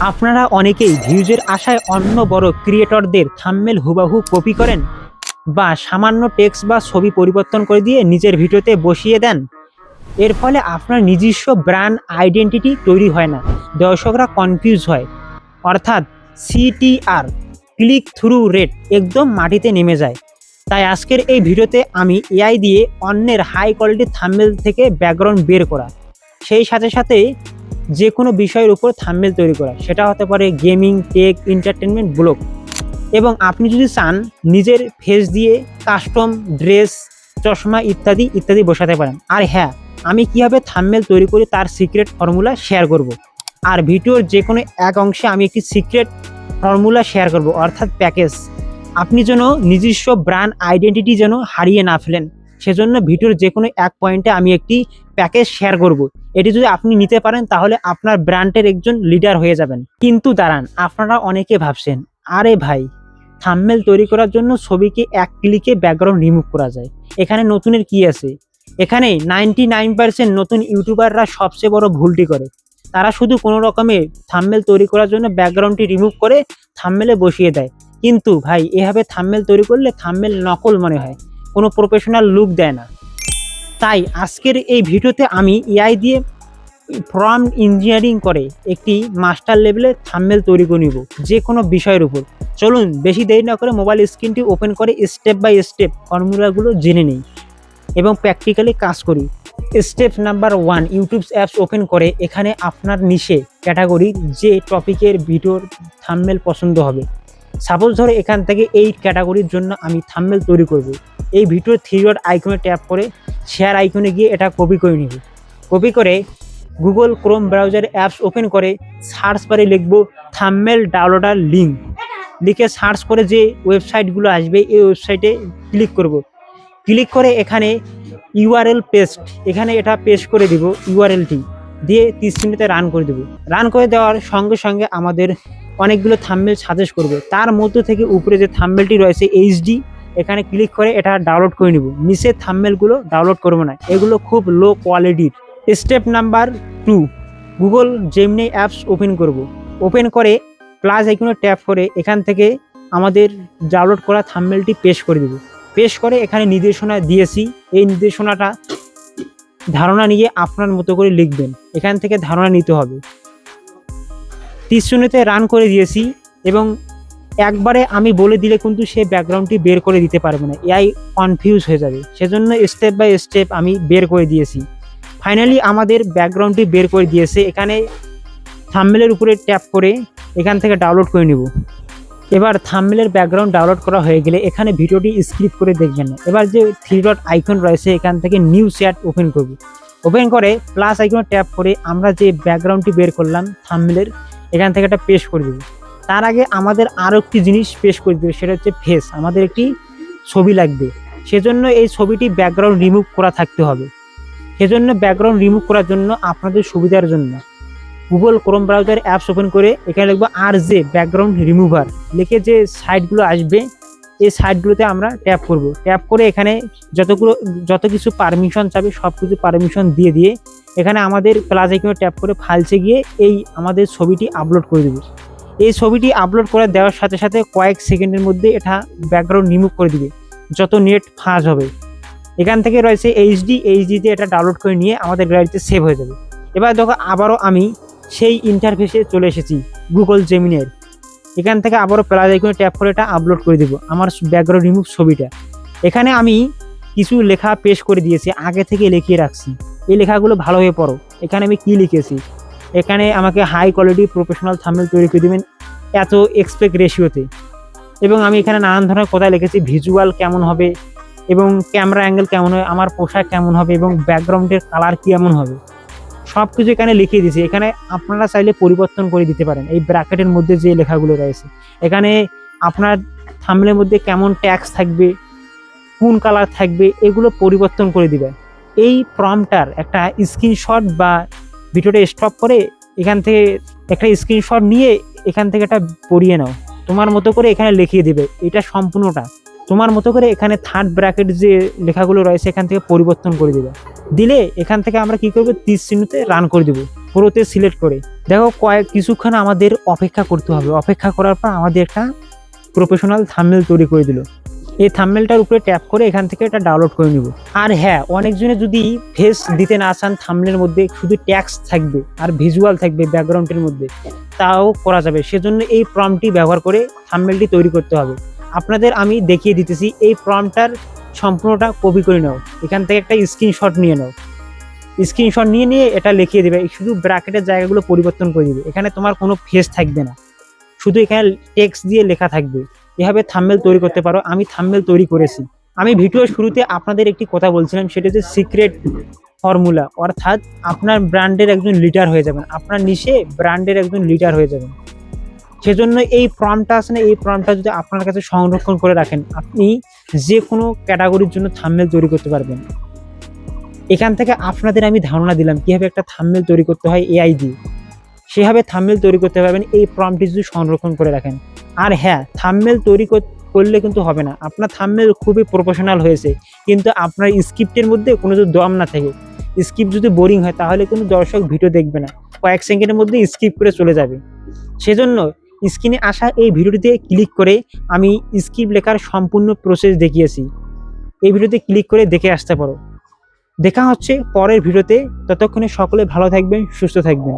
আপনারা অনেকেই ভিউজের আশায় অন্য বড় ক্রিয়েটরদের থাম্বনেল হুবাহু কপি করেন বা সামান্য টেক্সট বা ছবি পরিবর্তন করে দিয়ে নিজের ভিডিওতে বসিয়ে দেন। এর ফলে আপনার নিজস্ব ব্র্যান্ড আইডেন্টিটি তৈরি হয় না, দর্শকরা কনফিউজ হয়, অর্থাৎ সিটিআর ক্লিক থ্রু রেট একদম মাটিতে নেমে যায়। তাই আজকের এই ভিডিওতে আমি এআই দিয়ে অন্যের হাই কোয়ালিটির থাম্বনেল থেকে ব্যাকগ্রাউন্ড বের করা, সেই সাথে সাথে যে কোনো বিষয়ের উপর থাম্বনেল তৈরি করা, সেটা হতে পারে গেমিং, টেক, এন্টারটেনমেন্ট, ব্লগ। এবং আপনি যদি চান নিজের ফেস দিয়ে কাস্টম ড্রেস, চশমা ইত্যাদি ইত্যাদি বসাতে পারেন। আর হ্যাঁ, আমি কীভাবে থাম্বনেল তৈরি করি তার সিক্রেট ফর্মুলা শেয়ার করব। আর ভিডিওর যে কোনো এক অংশে আমি একটি সিক্রেট ফর্মুলা শেয়ার করব, অর্থাৎ প্যাকেজ। আপনি যেন নিজস্ব ব্র্যান্ড আইডেন্টিটি যেন হারিয়ে না ফেলেন, সেজন্য ভিডিওর যে কোনো এক পয়েন্টে আমি একটি প্যাকেজ শেয়ার করব। এটি যদি আপনি নিতে পারেন তাহলে আপনার ব্র্যান্ডের একজন লিডার হয়ে যাবেন। কিন্তু দাঁড়ান, আপনারা অনেকে ভাবছেন, আরে ভাই, থাম্বনেল তৈরি করার জন্য ছবিকে এক ক্লিকে ব্যাকগ্রাউন্ড রিমুভ করা যায়, এখানে নতুনের কি আছে? এখানে 99% নতুন ইউটিউবাররা সবচেয়ে বড় ভুলটি করে। তারা শুধু কোনো রকমে থাম্বনেল তৈরি করার জন্য ব্যাকগ্রাউন্ডটি রিমুভ করে থাম্বনেলে বসিয়ে দেয়। কিন্তু ভাই, এভাবে থাম্বনেল তৈরি করলে থাম্বনেল নকল মনে হয়, কোনো প্রফেশনাল লুক দেয় না। তাই আজকের এই ভিডিওতে আমি এআই দিয়ে প্রম্পট ইঞ্জিনিয়ারিং করে একটি মাস্টার লেভেলের থাম্বনেল তৈরি করে নিব যে কোনো বিষয়ের উপর। চলুন বেশি দেরি না করে মোবাইল স্ক্রিনটি ওপেন করে স্টেপ বাই স্টেপ ফর্মুলাগুলো জেনে নিই এবং প্র্যাকটিক্যালি কাজ করি। Step number 1, YouTube apps open করে এখানে আপনার নিশে ক্যাটাগরি যে টপিকের ভিডিওর থাম্বনেল পছন্দ হবে। সাপোজ ধরো এখান থেকে এই ক্যাটাগরির জন্য আমি থাম্বনেল তৈরি করব। এই ভিডিওর 3 ডট আইকনে ট্যাপ করে শেয়ার আইকনে গিয়ে এটা কপি করে নিব। কপি করে Google Chrome browser apps open করে সার্চ বারে লিখব থাম্বনেল ডাউনলোডার লিঙ্ক, লিখে সার্চ করে যে ওয়েবসাইটগুলো আসবে এই ওয়েবসাইটে ক্লিক করব। ক্লিক করে এখানে ইউআরএল পেস্ট, এখানে এটা পেস্ট করে দিব, ইউআরএলটি দিয়ে 30 মিনিটে রান করে দেব। রান করে দেওয়ার সঙ্গে সঙ্গে আমাদের অনেকগুলো থাম্বনেল সাজেস্ট করবে। তার মধ্যে থেকে উপরে যে থাম্বনেলটি রয়েছে এইচডি, এখানে ক্লিক করে এটা ডাউনলোড করে নিব। নিচে থাম্বনেলগুলো ডাউনলোড করবো না, এগুলো খুব লো কোয়ালিটির। Step number 2, Google Gemini apps open করব। ওপেন করে প্লাস আইকনে ট্যাপ করে এখান থেকে আমাদের ডাউনলোড করা থাম্বনেলটি পেস্ট করে দেব। পেস্ট করে এখানে নির্দেশনা দিয়েছি, এই নির্দেশনাটা ধারণা নিয়ে আপনার মতো করে লিখবেন, এখান থেকে ধারণা নিতে হবে। 30 মিনিটে রান করে দিয়েছি এবং একবারে আমি বলে দিলে কিন্তু সে ব্যাকগ্রাউন্ডটি বের করে দিতে পারবে না, এআই কনফিউজ হয়ে যাবে। সেজন্য স্টেপ বাই স্টেপ আমি বের করে দিয়েছি। ফাইনালি আমাদের ব্যাকগ্রাউন্ডটি বের করে দিয়েছে। এখানে থাম্বনেলের উপরে ট্যাপ করে এখান থেকে ডাউনলোড করে নিব। এবার থাম্বনেলের ব্যাকগ্রাউন্ড ডাউনলোড করা হয়ে গেলে এখানে ভিডিওটি স্কিপ করে দেখবেন না। এবার যে 3 ডট আইকন রয়েছে এখান থেকে নিউ চ্যাট ওপেন করব। ওপেন করে প্লাস আইকনে ট্যাপ করে আমরা যে ব্যাকগ্রাউন্ডটি বের করলাম থাম্বনেলের, এখান থেকে একটা পেস্ট করে দেব। তার আগে আমাদের আরও একটি জিনিস পেস্ট করে দেবে, সেটা হচ্ছে ফেস। আমাদের একটি ছবি লাগবে, সেজন্য এই ছবিটি ব্যাকগ্রাউন্ড রিমুভ করা থাকতে হবে। সেজন্য ব্যাকগ্রাউন্ড রিমুভ করার জন্য আপনাদের সুবিধার জন্য Google Chrome browser apps open করে এখানে লিখবো আর যে ব্যাকগ্রাউন্ড রিমুভার, লিখে যে সাইটগুলো আসবে এই সাইটগুলোতে আমরা ট্যাপ করব। ট্যাপ করে এখানে যত কিছু পারমিশন চাবে সব কিছু পারমিশন দিয়ে দিয়ে এখানে আমাদের প্লাস আইকনে ট্যাপ করে ফাইলসে গিয়ে এই আমাদের ছবিটি আপলোড করে দেব। এই ছবিটি আপলোড করে দেওয়ার সাথে সাথে কয়েক সেকেন্ডের মধ্যে এটা ব্যাকগ্রাউন্ড রিমুভ করে দিবে, যত নেট ফাঁস হবে। এখান থেকে রয়েছে এইচডিতে এটা ডাউনলোড করে নিয়ে আমাদের গ্যালারিতে সেভ হয়ে যাবে। এবার দেখো আবারও আমি সেই ইন্টারফেসে চলে এসেছি গুগল জেমিনির। এখান থেকে আবারও প্লাস আইকনে ট্যাপ করে এটা আপলোড করে দেবো আমার ব্যাকগ্রাউন্ড রিমুভ ছবিটা। এখানে আমি কিছু লেখা পেস্ট করে দিয়েছি, আগে থেকে লিখিয়ে রাখছি, এই লেখাগুলো ভালোভাবে পড়ো। এখানে আমি কি লিখেছি, এখানে আমাকে হাই কোয়ালিটি প্রফেশনাল থাম্বনেল তৈরি করে দেবেন এত এক্সপেক্ট রেশিওতে। এবং আমি এখানে নানান ধরনের কথা লিখেছি, ভিজুয়াল কেমন হবে এবং ক্যামেরা অ্যাঙ্গেল কেমন হবে, আমার পোশাক কেমন হবে এবং ব্যাকগ্রাউন্ডের কালার কেমন হবে, সব কিছু এখানে লিখিয়ে দিয়েছি। এখানে আপনারা চাইলে পরিবর্তন করে দিতে পারেন। এই ব্র্যাকেটের মধ্যে যে লেখাগুলো রয়েছে এখানে আপনার থাম্বনেলের মধ্যে কেমন ট্যাক্স থাকবে, কোন কালার থাকবে, এগুলো পরিবর্তন করে দিবেন। এই প্রম্পটার একটা স্ক্রিনশট বা ভিডিওটা স্টপ করে এখান থেকে একটা স্ক্রিনশট নিয়ে এখান থেকে এটা পড়িয়ে নাও, তোমার মতো করে এখানে লিখিয়ে দিবে। এটা সম্পূর্ণটা তোমার মতো করে এখানে থার্ড ব্র্যাকেট যে লেখাগুলো রয়েছে এখান থেকে পরিবর্তন করে দিবে। দিলে এখান থেকে আমরা কি করব, 30 মিনিটে রান করে দেবো। প্রোতে সিলেক্ট করে দেখো কিছুক্ষণ আমাদের অপেক্ষা করতে হবে। অপেক্ষা করার পর আমাদের একটা প্রফেশনাল থাম্বনেল তৈরি করে দিল। এই থাম্বনেলটার উপরে ট্যাপ করে এখান থেকে এটা ডাউনলোড করে নিব। আর হ্যাঁ, অনেকজনে যদি ফেস দিতে না চান, থাম্বনেলের মধ্যে শুধু টেক্সট থাকবে আর ভিজুয়াল থাকবে ব্যাকগ্রাউন্ডের মধ্যে, তাও করা যাবে। সেজন্য এই প্রম্পটটি ব্যবহার করে থাম্বনেলটি তৈরি করতে হবে। আপনাদের আমি দেখিয়ে দিতেছি। এই প্রম্পটটার সম্পূর্ণটা কপি করে নাও, এখান থেকে একটা স্ক্রিনশট নিয়ে নাও। স্ক্রিনশট নিয়ে এটা লিখিয়ে দেবে, শুধু ব্র্যাকেটের জায়গাগুলো পরিবর্তন করে দিবে। এখানে তোমার কোনো ফেস থাকবে না, শুধু এখানে টেক্সট দিয়ে লেখা থাকবে। এভাবে থাম্বনেল তৈরি করতে পারো। আমি থাম্বনেল তৈরি করেছি। আমি ভিডিওর শুরুতে আপনাদের একটি কথা বলছিলাম, সেটা হচ্ছে সিক্রেট ফর্মুলা, অর্থাৎ আপনার ব্র্যান্ডের একজন লিডার হয়ে যাবেন, আপনার নিশে ব্র্যান্ডের একজন লিডার হয়ে যাবেন। সেজন্য এই প্রম্পটটা আছে না, এই প্রম্পটটা যদি আপনার কাছে সংরক্ষণ করে রাখেন, আপনি যে কোনো ক্যাটাগরির জন্য থাম্বনেল তৈরি করতে পারবেন। এখান থেকে আপনাদের আমি ধারণা দিলাম কিভাবে একটা থাম্বনেল তৈরি করতে হয় এআই দিয়ে, সেভাবে থাম্বনেল তৈরি করতে পারবেন এই প্রম্পটটি যদি সংরক্ষণ করে রাখেন। আর হ্যাঁ, থাম্বনেল তৈরি করলে কিন্তু হবে না। আপনার থাম্বনেল খুবই প্রফেশনাল হয়েছে, কিন্তু আপনার স্ক্রিপ্টের মধ্যে কোনো যদি দম না থাকে, স্ক্রিপ্ট যদি বোরিং হয়, তাহলে কিন্তু দর্শক ভিডিও দেখবে না, কয়েক সেকেন্ডের মধ্যে স্কিপ করে চলে যাবে। সেজন্য স্ক্রিনে আসা এই ভিডিওটিতে ক্লিক করে আমি স্ক্রিপ্ট লেখার সম্পূর্ণ প্রসেস দেখিয়েছি। এই ভিডিওতে ক্লিক করে দেখে আসতে পারো। দেখা হচ্ছে পরের ভিডিওতে। ততক্ষণে সকলে ভালো থাকবেন, সুস্থ থাকবেন।